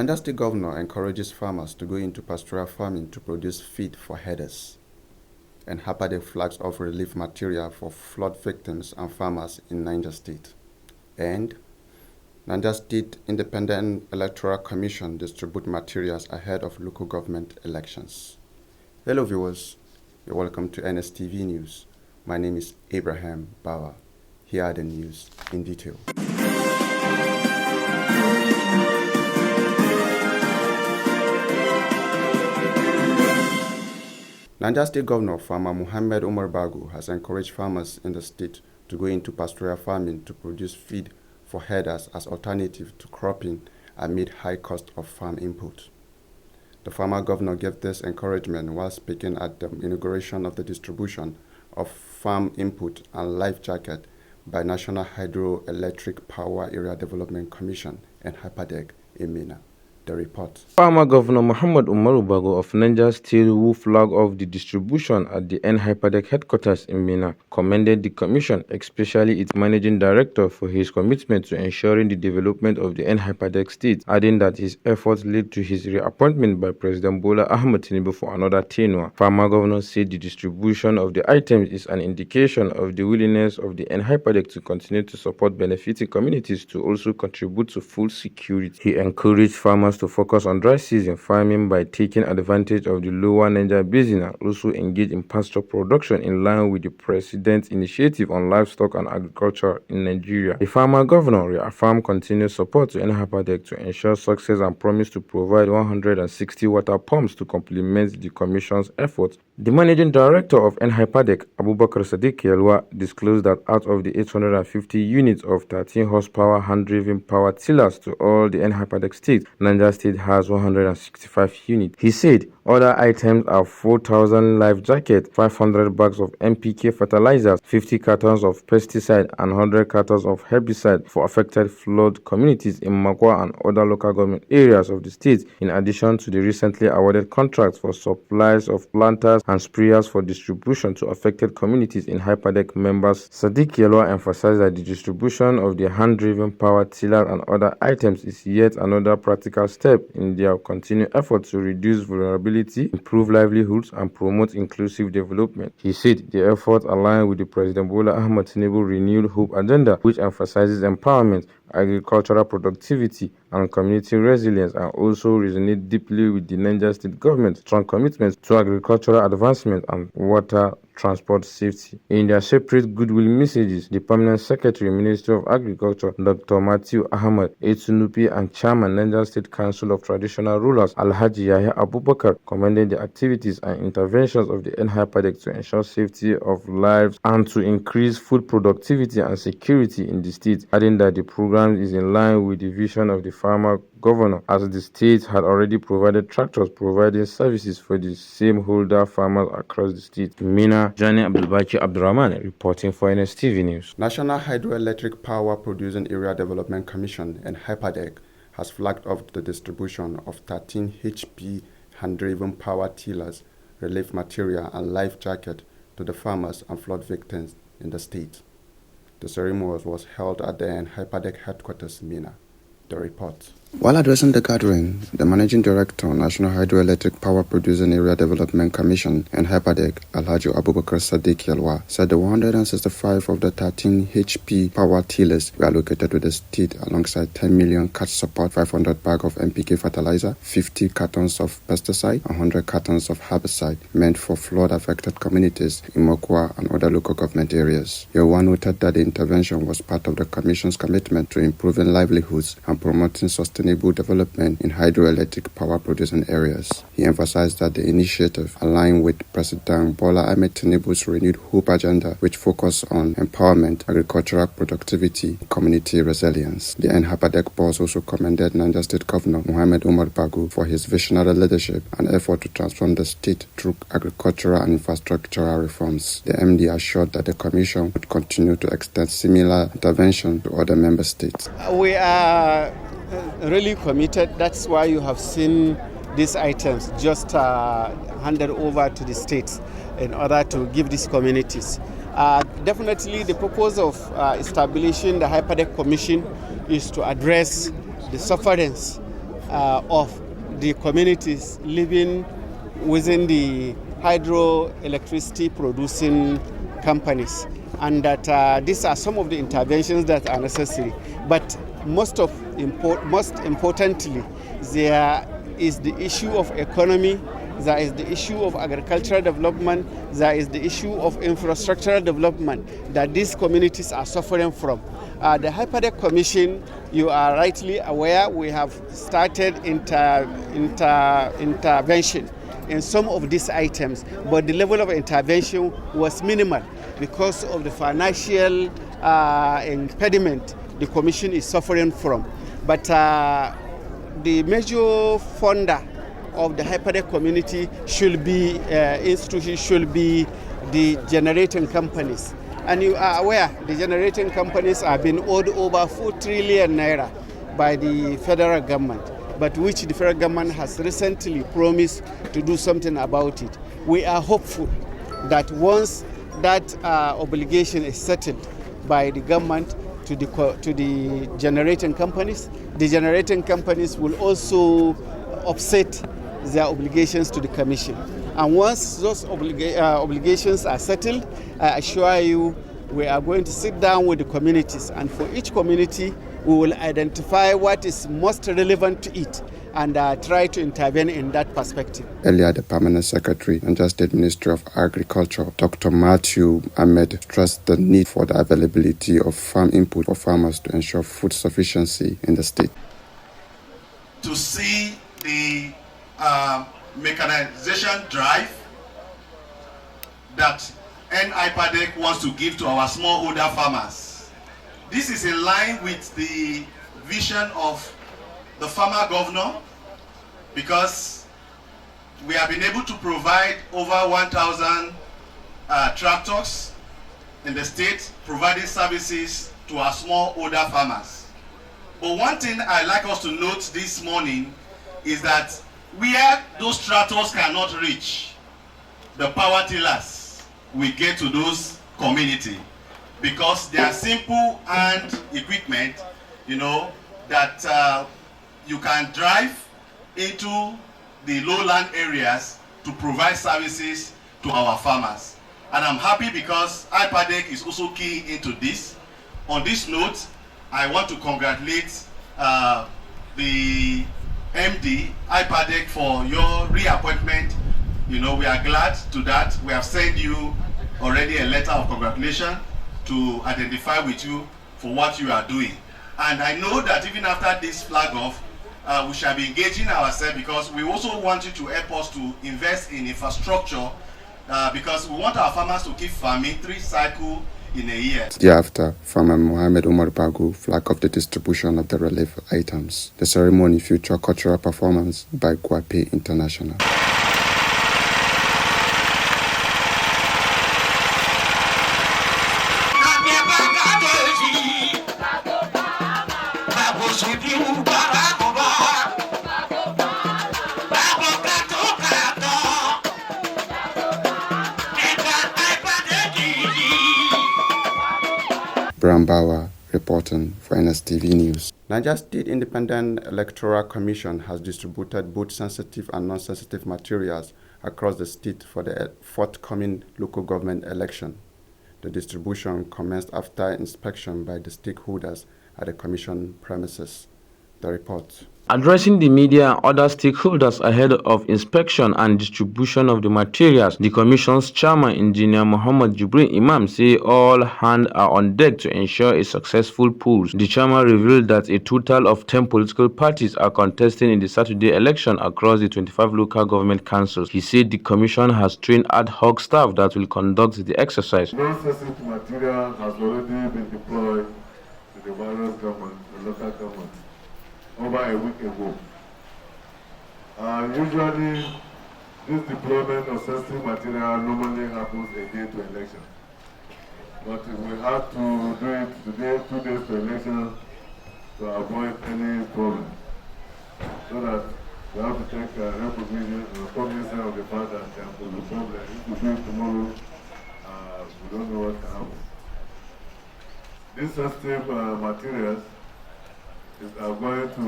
Niger State Governor encourages farmers to go into pastoral farming to produce feed for herders. And Hapadek flags off relief material for flood victims and farmers in Niger State. And Niger State Independent Electoral Commission distribute materials ahead of local government elections. Hello viewers, you're welcome to NSTV News. My name is Abraham Bauer. Here are the news in detail. Niger State Governor Farmer Muhammad Umar Bago has encouraged farmers in the state to go into pastoral farming to produce feed for herders as alternative to cropping amid high cost of farm input. The farmer governor gave this encouragement while speaking at the inauguration of the distribution of farm input and life jacket by National Hydroelectric Power Area Development Commission and Hapadek in Mina. The report. Farmer Governor Muhammad Umaru Bago of Niger State, who flagged off the distribution at the NHIPADEC headquarters in Mina, commended the commission, especially its managing director, for his commitment to ensuring the development of the NHIPADEC state, adding that his efforts led to his reappointment by President Bola Ahmed Tinubu for another tenure. Farmer Governor said the distribution of the items is an indication of the willingness of the NHIPADEC to continue to support benefiting communities to also contribute to food security. He encouraged farmers to focus on dry season farming by taking advantage of the lower Niger basin and also engage in pasture production in line with the President's initiative on livestock and agriculture in Nigeria. The farmer governor reaffirmed continued support to NHIPADEC to ensure success and promised to provide 160 water pumps to complement the commission's efforts. The managing director of NHIPADEC, Abubakar Sadiq Yelwa, disclosed that out of the 850 units of 13 horsepower hand-driven power tillers to all the NHIPADEC states, Niger State has 165 units. He said other items are 4,000 life jackets, 500 bags of NPK fertilizers, 50 cartons of pesticide, and 100 cartons of herbicide for affected flood communities in Makwa and other local government areas of the state, in addition to the recently awarded contracts for supplies of planters and sprayers for distribution to affected communities in HIPADEC members. Sadiq Yelwa emphasized that the distribution of the hand-driven power tiller and other items is yet another practical step in their continued effort to reduce vulnerability, improve livelihoods, and promote inclusive development. He said the effort aligned with the President Bola Ahmed Tinubu renewed hope agenda, which emphasizes empowerment, agricultural productivity, and community resilience, and also resonate deeply with the Niger State government's strong commitment to agricultural advancement and water transport safety. In their separate goodwill messages, the Permanent Secretary, Ministry of Agriculture, Dr. Matthew Ahmed Etunupi, and Chairman, Niger State Council of Traditional Rulers, Alhaji Yahya Abubakar, commended the activities and interventions of the NHIPADEC to ensure safety of lives and to increase food productivity and security in the state, adding that the program is in line with the vision of the farmer governor, as the state had already provided tractors providing services for the same holder farmers across the state. Mina Jani Abdulbaki Abdurrahman reporting for NSTV News. National Hydroelectric Power Producing Area Development Commission and HIPADEC has flagged off the distribution of 13 HP hand-driven power tillers, relief material, and life jacket to the farmers and flood victims in the state. The ceremony was held at the HIPADEC headquarters, Mina. The report. While addressing the gathering, the Managing Director, National Hydroelectric Power Producing Area Development Commission and HIPADEC, Alhaji Abubakar Sadiq Yelwa, said the 165 of the 13 HP power tillers were allocated to the state alongside 10 million cash support, 500 bags of NPK fertilizer, 50 cartons of pesticide, and 100 cartons of herbicide meant for flood-affected communities in Mokwa and other local government areas. Yelwa noted that the intervention was part of the Commission's commitment to improving livelihoods and promoting sustainable development in hydroelectric power producing areas. He emphasized that the initiative aligned with President Bola Ahmed Tinubu's renewed hope agenda, which focused on empowerment, agricultural productivity, and community resilience. The NHIPADEC boss also commended Niger State Governor Muhammad Umar Bago for his visionary leadership and effort to transform the state through agricultural and infrastructural reforms. The MD assured that the Commission would continue to extend similar intervention to other member states. We are really committed. That's why you have seen these items just handed over to the states in order to give these communities. Definitely the purpose of establishing the HIPADEC Commission is to address the sufferings of the communities living within the hydroelectricity producing companies, and that these are some of the interventions that are necessary. But most importantly, there is the issue of economy, there is the issue of agricultural development, there is the issue of infrastructural development that these communities are suffering from. The Hyperdeck Commission, you are rightly aware, we have started intervention in some of these items, but the level of intervention was minimal because of the financial impediment the Commission is suffering from. But the major funder of the Hyperdeck community should be institution should be the generating companies. And you are aware the generating companies have been owed over 4 trillion naira by the federal government, but which the federal government has recently promised to do something about it. We are hopeful that once that obligation is settled by the government to the generating companies, the generating companies will also offset their obligations to the Commission. And once those obligations are settled, I assure you we are going to sit down with the communities, and for each community we will identify what is most relevant to it and try to intervene in that perspective. Earlier, the Permanent Secretary and the State Ministry of Agriculture, Dr. Matthew Ahmed, stressed the need for the availability of farm input for farmers to ensure food sufficiency in the state. To see the mechanization drive that NIPADEC wants to give to our smallholder farmers. This is in line with the vision of the farmer governor, because we have been able to provide over 1,000 tractors in the state, providing services to our smallholder farmers. But one thing I'd like us to note this morning is that where those tractors cannot reach, the power tillers will get to those community, because they are simple hand equipment, that you can drive into the lowland areas to provide services to our farmers. And I'm happy because IPADEC is also key into this. On this note, I want to congratulate the MD, IPADEC, for your reappointment. We are glad to that. We have sent you already a letter of congratulation to identify with you for what you are doing. And I know that even after this flag off, we shall be engaging ourselves, because we also want you to help us to invest in infrastructure, because we want our farmers to keep farming 3 cycles in a year. Thereafter, Farmer Mohammed Umar Bagu flagged off the distribution of the relief items. The ceremony featured cultural performance by Guape International. Brambawa reporting for NSTV News. Niger State Independent Electoral Commission has distributed both sensitive and non-sensitive materials across the state for the forthcoming local government election. The distribution commenced after inspection by the stakeholders at the commission premises. The report. Addressing the media and other stakeholders ahead of inspection and distribution of the materials, the Commission's chairman, Engineer Muhammad Jibril Imam, said all hands are on deck to ensure a successful polls. The chairman revealed that a total of 10 political parties are contesting in the Saturday election across the 25 local government councils. He said the Commission has trained ad hoc staff that will conduct the exercise. Non-sensitive material has already been deployed to the various governments, the local governments, over a week ago. Usually, this deployment of sensitive material normally happens a day to election. But we have to do it today, 2 days to election, to avoid any problem. So that we have to take recognition and cognizance of the fact that there will be a problem. If we do it tomorrow, we don't know what can happen. These sensitive materials are going to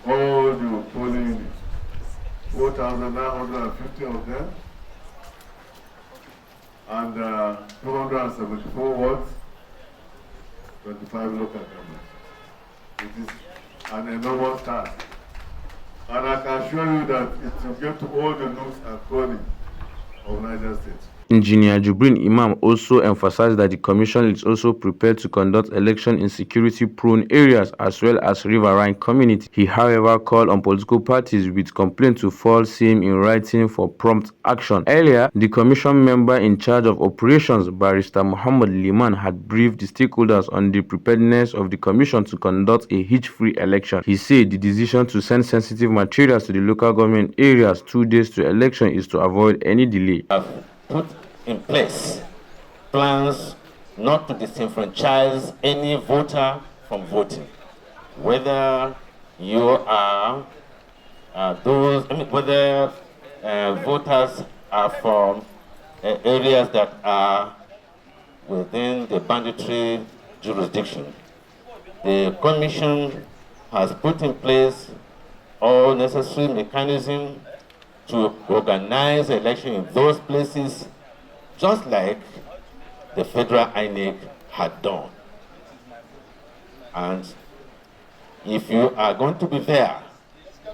all the polling units, 4,950 of them, and 274 wards, 25 local governments. It is an enormous task. And I can assure you that it will get to all the nooks and crannies of Niger State. Engineer Jubrin Imam also emphasized that the commission is also prepared to conduct election in security-prone areas as well as riverine communities. He, however, called on political parties with complaints to file same in writing for prompt action. Earlier, the commission member in charge of operations, Barrister Muhammad Liman, had briefed the stakeholders on the preparedness of the commission to conduct a hitch-free election. He said the decision to send sensitive materials to the local government areas 2 days to election is to avoid any delay. Put in place plans not to disenfranchise any voter from voting, whether you are whether voters are from areas that are within the banditry jurisdiction. The Commission has put in place all necessary mechanisms to organize election in those places, just like the federal INEC had done. And if you are going to be there,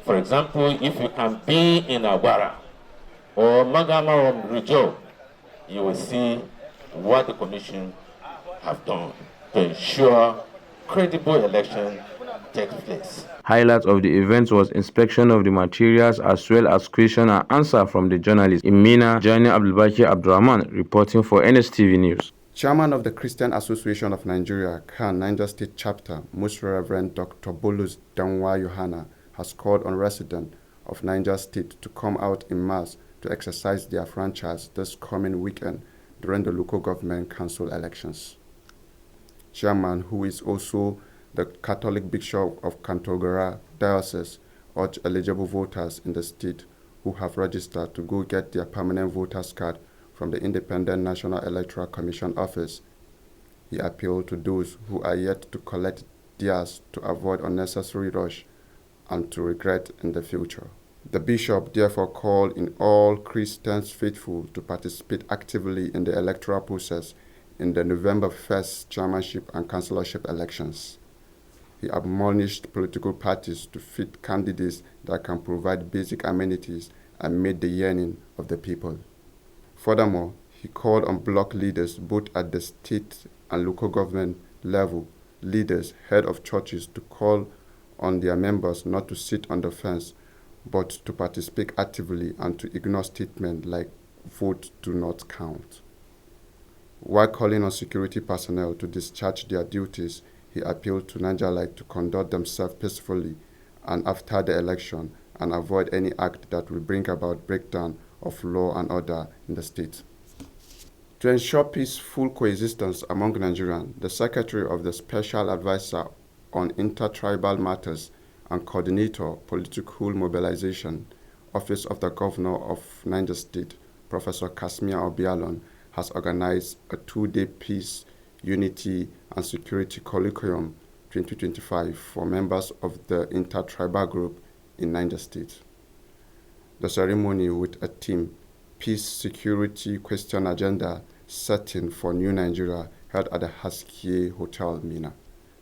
for example, if you can be in Aguara or Magama or Rijo, you will see what the Commission have done to ensure credible election takes place. Highlight of the event was inspection of the materials as well as question and answer from the journalists. In Mina, Jani Abdulbaki Abdurrahman reporting for NSTV News. Chairman of the Christian Association of Nigeria, CAN Niger State Chapter, Most Reverend Dr. Bolus Danwa Yohana, has called on residents of Niger State to come out in mass to exercise their franchise this coming weekend during the local government council elections. Chairman, who is also the Catholic Bishop of Kantogara Diocese, urged eligible voters in the state who have registered to go get their permanent voters card from the Independent National Electoral Commission office. He appealed to those who are yet to collect theirs to avoid unnecessary rush and to regret in the future. The bishop therefore called in all Christians faithful to participate actively in the electoral process in the November 1st chairmanship and councillorship elections. He admonished political parties to fit candidates that can provide basic amenities and meet the yearning of the people. Furthermore, he called on bloc leaders both at the state and local government level, leaders, head of churches, to call on their members not to sit on the fence, but to participate actively and to ignore statements like vote do not count. While calling on security personnel to discharge their duties, he appealed to Nigerians to conduct themselves peacefully and after the election and avoid any act that will bring about breakdown of law and order in the state. To ensure peaceful coexistence among Nigerians, the Secretary of the Special Advisor on Intertribal Matters and Coordinator Political Mobilization, Office of the Governor of Niger State, Professor Kasmia Obialon, has organized a 2-day Peace, Unity and Security Colloquium 2025 for members of the Intertribal Group in Niger State. The ceremony, with a theme, Peace, Security, Question Agenda, Setting for New Nigeria, held at the Haskie Hotel, Mina.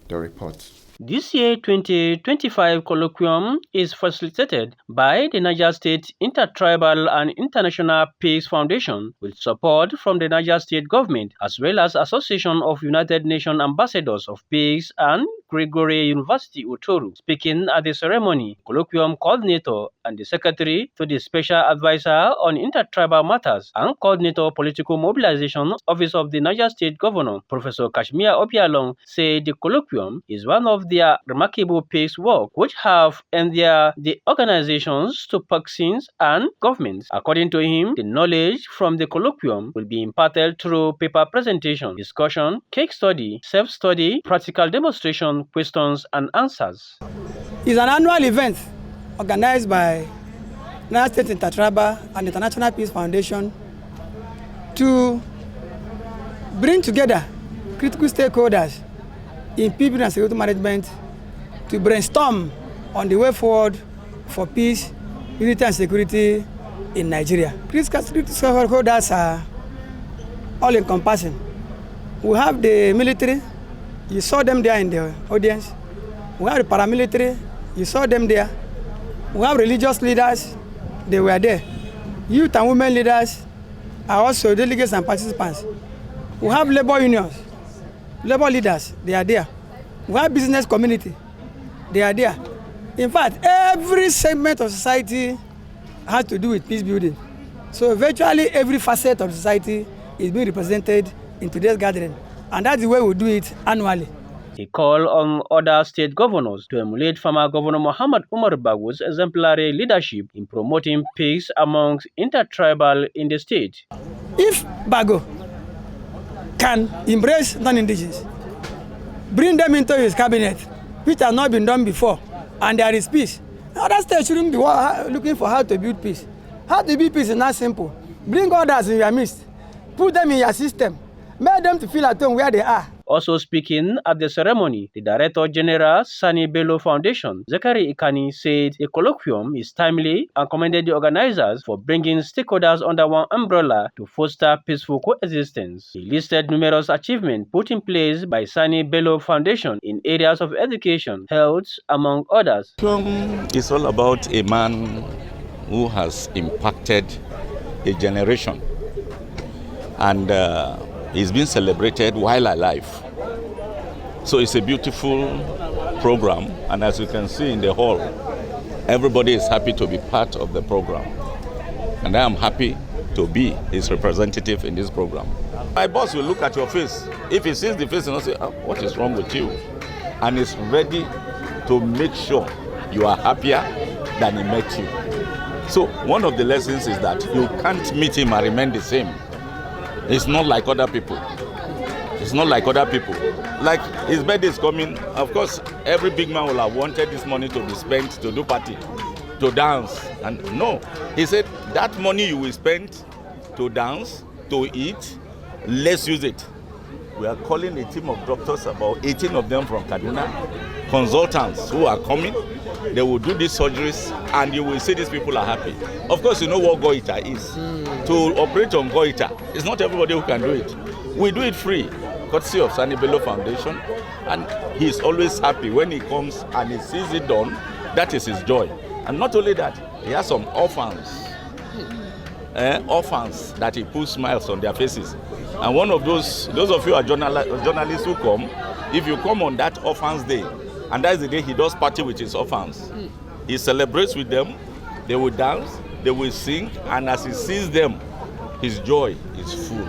The report. This year 2025 colloquium is facilitated by the Niger State Intertribal and International Peace Foundation with support from the Niger State government as well as Association of United Nations Ambassadors of Peace and Gregory University Uturu. Speaking at the ceremony, colloquium coordinator and the secretary to the Special Advisor on Intertribal Matters and Coordinator Political Mobilization Office of the Niger State Governor, Professor Kashmia Obialong, said the colloquium is one of their remarkable peace work which have endeared the organizations to persons and governments. According to him, the knowledge from the colloquium will be imparted through paper presentation, discussion, case study, self-study, practical demonstration, questions and answers. It's an annual event organized by Niger State Intertribal and International Peace Foundation to bring together critical stakeholders in people and security management to brainstorm on the way forward for peace, unity and security in Nigeria. Critical stakeholders are all encompassing. We have the military, you saw them there in the audience. We have the paramilitary, you saw them there. We have religious leaders, they were there. Youth and women leaders are also delegates and participants. We have labor unions, labor leaders, they are there. We have business community, they are there. In fact, every segment of society has to do with peace building. So virtually every facet of society is being represented in today's gathering. And that's the way we do it annually. He called on other state governors to emulate former Governor Muhammad Umar Bago's exemplary leadership in promoting peace amongst intertribal in the state. If Bago can embrace non-indigenous, bring them into his cabinet, which has not been done before, and there is peace, other states shouldn't be looking for how to build peace. How to build peace is not simple. Bring others in your midst, put them in your system, make them to feel at home where they are. Also speaking at the ceremony, the Director General Sani Bello Foundation, Zakari Ikani, said the colloquium is timely and commended the organizers for bringing stakeholders under one umbrella to foster peaceful coexistence. He listed numerous achievements put in place by Sani Bello Foundation in areas of education, health, among others. It's all about a man who has impacted a generation, and he's been celebrated while alive. So it's a beautiful program, and as you can see in the hall, everybody is happy to be part of the program. And I am happy to be his representative in this program. My boss will look at your face. If he sees the face, he'll say, what is wrong with you? And he's ready to make sure you are happier than he met you. So one of the lessons is that you can't meet him and remain the same. It's not like other people. It's not like other people. Like his birthday is coming, of course, every big man will have wanted this money to be spent to do party, to dance. And no, he said that money you will spend to dance, to eat, let's use it. We are calling a team of doctors, about 18 of them from Kaduna, consultants who are coming. They will do these surgeries and you will see these people are happy. Of course, you know what goiter is. To operate on goiter, it's not everybody who can do it. We do it free, courtesy of Sani Bello Foundation, and he's always happy when he comes and he sees it done. That is his joy. And not only that, he has some orphans that he puts smiles on their faces. And one of those of you are journalists who come, if you come on that orphans day, and that's the day he does party with his orphans. He celebrates with them, they will dance, they will sing, and as he sees them, his joy is full.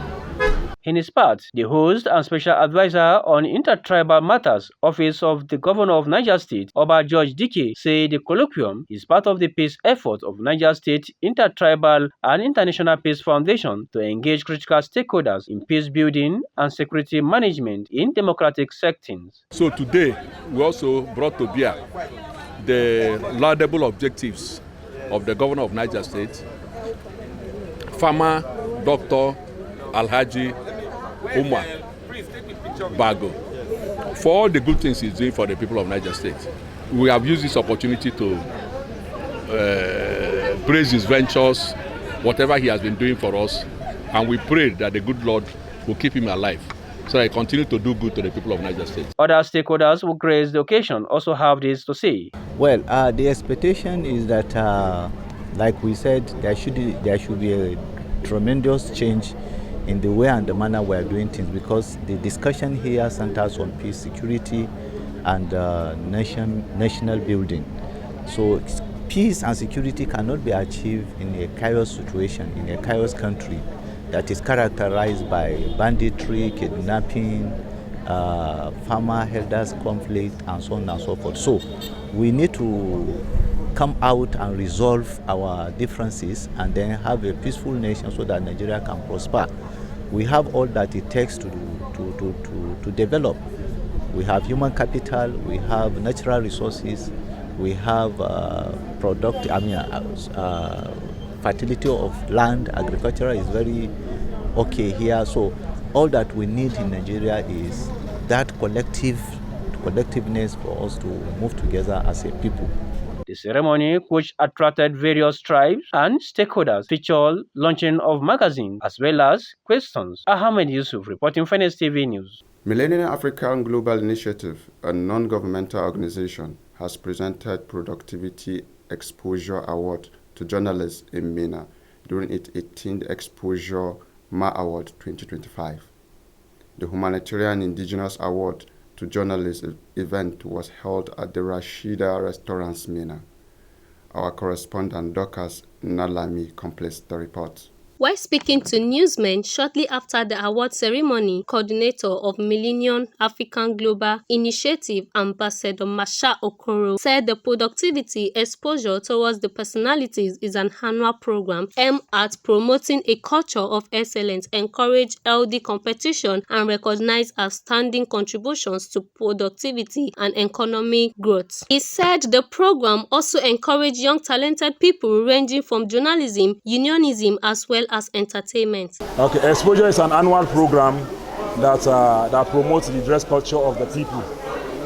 In his part, the host and special advisor on intertribal matters, Office of the Governor of Niger State, Oba George Dike, said the colloquium is part of the peace effort of Niger State Intertribal and International Peace Foundation to engage critical stakeholders in peace building and security management in democratic settings. So today, we also brought to bear the laudable objectives of the Governor of Niger State, Farmer Dr. Alhaji Umar Bago, for all the good things he's doing for the people of Niger State. We have used this opportunity to praise his ventures, whatever he has been doing for us, and we pray that the good Lord will keep him alive so that he continue to do good to the people of Niger State. Other stakeholders who grace the occasion also have this to say. Well, the expectation is that, like we said, there should be a tremendous change in the way and the manner we are doing things, because the discussion here centers on peace, security, and national building. So peace and security cannot be achieved in a chaos situation, in a chaos country that is characterized by banditry, kidnapping, farmer herders conflict, and so on and so forth. So we need to come out and resolve our differences and then have a peaceful nation so that Nigeria can prosper. We have all that it takes to develop. We have human capital, we have natural resources, we have fertility of land, agriculture is very okay here. So all that we need in Nigeria is that collectiveness for us to move together as a people. The ceremony, which attracted various tribes and stakeholders, featured launching of magazines as well as questions. Ahmed Yusuf reporting for NSTV News. Millennium African Global Initiative, a non-governmental organization, has presented Productivity Exposure Award to journalists in Mina during its 18th Exposure Ma Award 2025. The Humanitarian Indigenous Award to Journalists event was held at the Rashida Restaurants Mina. Our correspondent Dorcas Nalami completes the report. While speaking to newsmen shortly after the award ceremony, coordinator of Millennium African Global Initiative, Ambassador Masha Okoro, said the productivity exposure towards the personalities is an annual program aimed at promoting a culture of excellence, encourage healthy competition, and recognize outstanding contributions to productivity and economic growth. He said the program also encouraged young talented people ranging from journalism, unionism, as well as entertainment. Okay, Exposure is an annual program that promotes the dress culture of the people,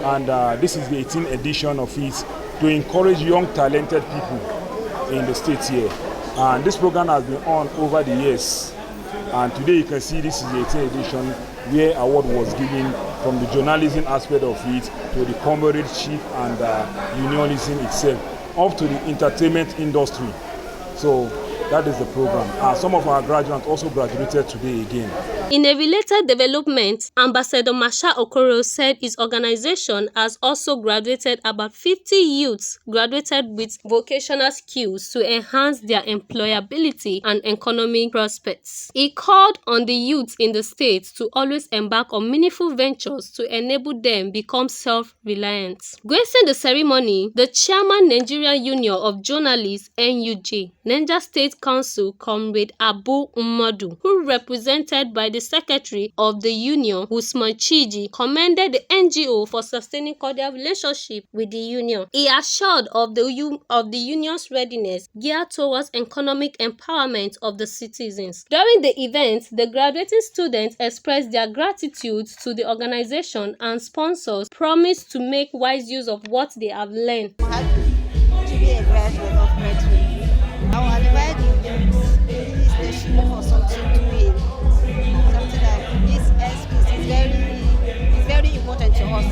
and this is the 18th edition of it to encourage young talented people in the state here. And this program has been on over the years, and today you can see this is the 18th edition where award was given from the journalism aspect of it to the comradeship and unionism itself up to the entertainment industry. So that is the program. Some of our graduates also graduated today again. In a related development, Ambassador Masha Okoro said his organization has also graduated about 50 youths graduated with vocational skills to enhance their employability and economic prospects. He called on the youths in the state to always embark on meaningful ventures to enable them become self-reliant. Gracing the ceremony, the chairman Nigerian Union of Journalists (NUJ), Niger State Council Comrade Abu Umadu, who represented by the Secretary of the Union, Usman Chiji, commended the NGO for sustaining cordial relationship with the Union. He assured of the Union's readiness geared towards economic empowerment of the citizens. During the event, the graduating students expressed their gratitude to the organization, and sponsors promised to make wise use of what they have learned. I'm happy to be a graduate of Metro. I will advise the youth station for something doing. Something that this excuse is very important to us.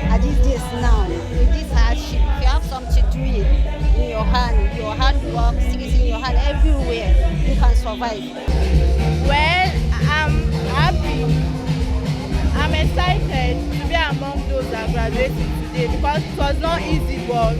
At these days now, with this hardship, if you have something doing in your hand work, skills in your hand, everywhere, you can survive. Well, I'm happy. I'm excited to be among those that graduated today because it was not easy, but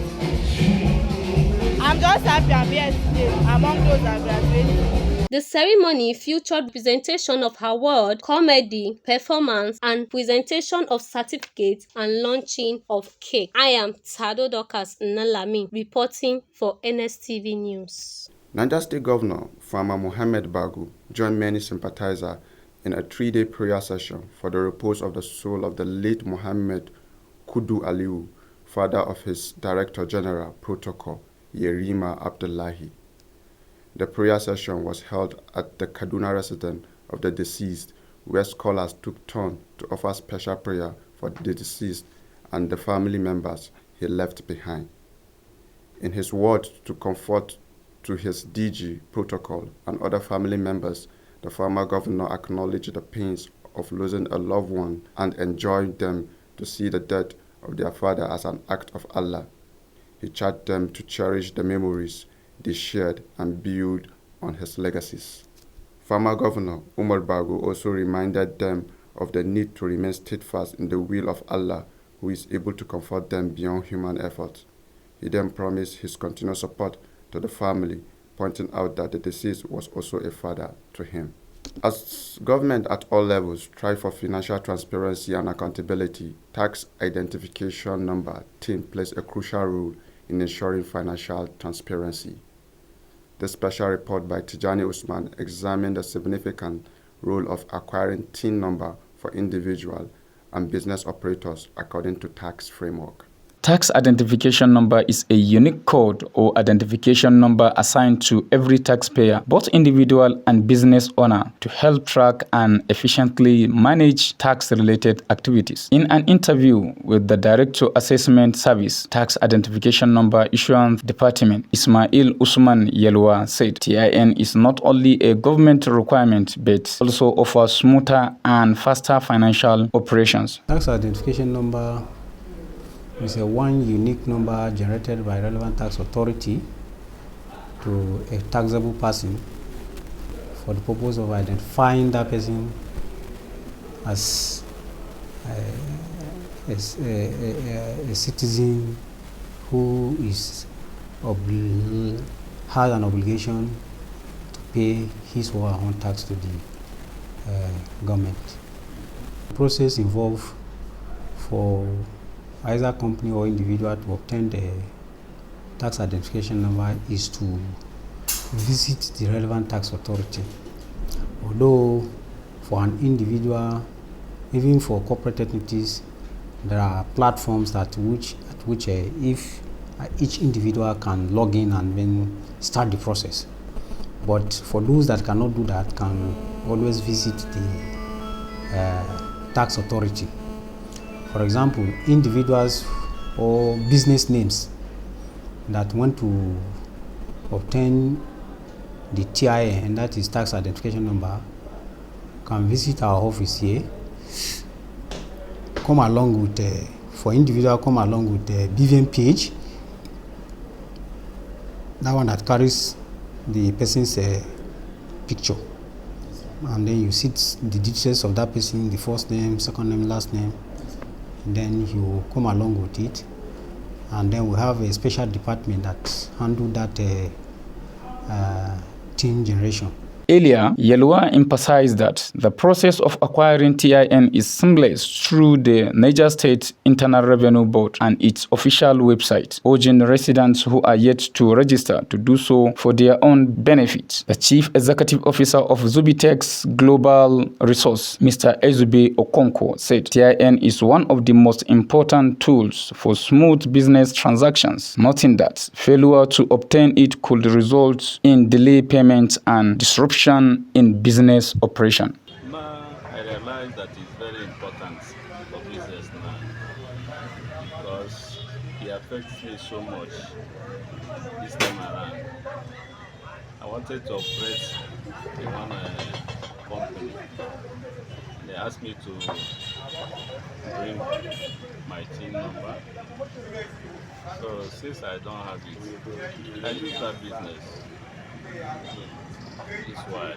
I'm just happy I'm here today among those that graduated. The ceremony featured presentation of award, comedy, performance, and presentation of certificates and launching of cake. I am Tado Dorcas Nalami, reporting for NSTV News. Niger State Governor Farmer Mohammed Bagu joined many sympathizers in a 3-day prayer session for the repose of the soul of the late Mohammed Kudu Aliu, father of his Director General Protocol, Yerima Abdullahi. The prayer session was held at the Kaduna residence of the deceased, where scholars took turn to offer special prayer for the deceased and the family members he left behind. In his word to comfort to his DG Protocol and other family members, the former governor acknowledged the pains of losing a loved one and enjoined them to see the death of their father as an act of Allah. He charged them to cherish the memories they shared and build on his legacies. Former Governor Umar Bagu also reminded them of the need to remain steadfast in the will of Allah, who is able to comfort them beyond human effort. He then promised his continued support to the family, pointing out that the deceased was also a father to him. As government at all levels strive for financial transparency and accountability, tax identification number TIN plays a crucial role in ensuring financial transparency. The special report by Tijani Usman examined the significant role of acquiring TIN number for individual and business operators according to tax framework. Tax identification number is a unique code or identification number assigned to every taxpayer, both individual and business owner, to help track and efficiently manage tax-related activities. In an interview with the Director Assessment Service Tax Identification Number Issuance Department, Ismail Usman Yelwa said TIN is not only a government requirement but also offers smoother and faster financial operations. Tax identification number is a one unique number generated by relevant tax authority to a taxable person for the purpose of identifying that person as a citizen who has an obligation to pay his or her own tax to the government. The process involves for either company or individual to obtain the tax identification number is to visit the relevant tax authority. Although for an individual, even for corporate entities, there are platforms at which if each individual can log in and then start the process. But for those that cannot do that, can always visit the tax authority. For example, individuals or business names that want to obtain the TIN, and that is tax identification number, can visit our office here. Come along with for individual, come along with the BVN page, that one that carries the person's picture, and then you see the details of that person, the first name, second name, last name. Then you come along with it, and then we have a special department that handle that TIN generation. Earlier, Yelwa emphasized that the process of acquiring TIN is seamless through the Niger State Internal Revenue Board and its official website, urging residents who are yet to register to do so for their own benefit. The Chief Executive Officer of Zubitex Global Resource, Mr. Ezube Okonko, said TIN is one of the most important tools for smooth business transactions, noting that failure to obtain it could result in delayed payments and disruption in business operation. Now I realize that it's very important for business now because it affects me so much this time around. I wanted to operate in one company. They asked me to bring my TIN number. So since I don't have it, I use that business. This is why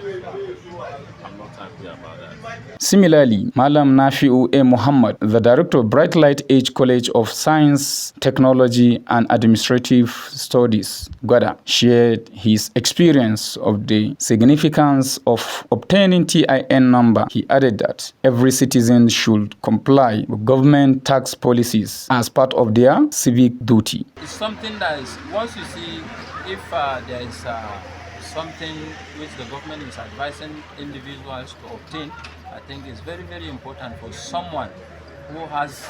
I'm not happy about that. Similarly, Malam Nafiu A. Muhammad, the director of Bright Light Age College of Science, Technology and Administrative Studies, GWADA, shared his experience of the significance of obtaining TIN number. He added that every citizen should comply with government tax policies as part of their civic duty. It's something that is, once you see if there is something which the government is advising individuals to obtain, I think it's very, very important for someone who has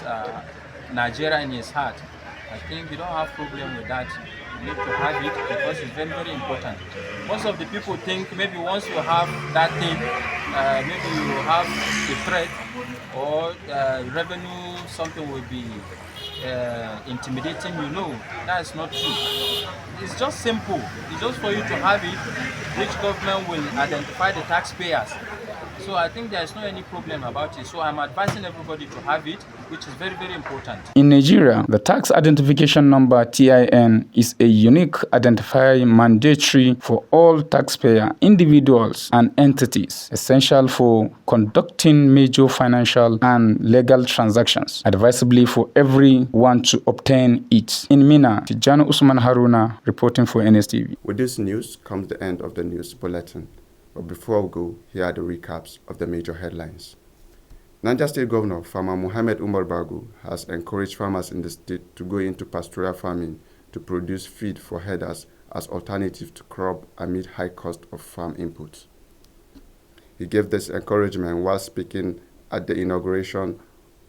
Nigeria in his heart. I think you don't have problem with that. You need to have it because it's very, very important. Most of the people think maybe once you have that thing, maybe you have a threat or revenue, something will be intimidating. You know, that's not true. It's just simple. It's just for you to have it, which government will identify the taxpayers. So I think there's no any problem about it. So I'm advising everybody to have it, which is very, very important. In Nigeria, the tax identification number TIN is a unique identifier mandatory for all taxpayer, individuals and entities, essential for conducting major financial and legal transactions, advisably for everyone to obtain it. In Mina, Tijjani Usman Haruna reporting for NSTV. With this news comes the end of the news bulletin. But before we go, here are the recaps of the major headlines. Niger State Governor Farmer Mohammed Umar Bago has encouraged farmers in the state to go into pastoral farming to produce feed for herders as alternative to crop amid high cost of farm inputs. He gave this encouragement while speaking at the inauguration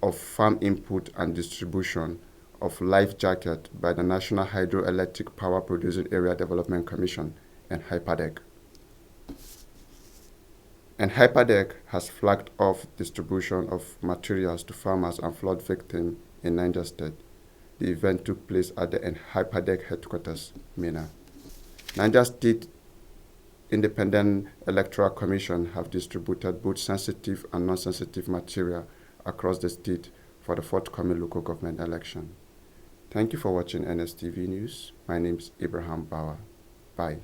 of Farm Input and Distribution of life jacket by the National Hydroelectric Power Producing Area Development Commission and HYPADEC. And HYPADEC has flagged off distribution of materials to farmers and flood victims in Niger State. The event took place at the HYPADEC headquarters, Mina. Niger State Independent Electoral Commission have distributed both sensitive and non-sensitive material across the state for the forthcoming local government election. Thank you for watching NSTV News. My name is Abraham Bauer. Bye.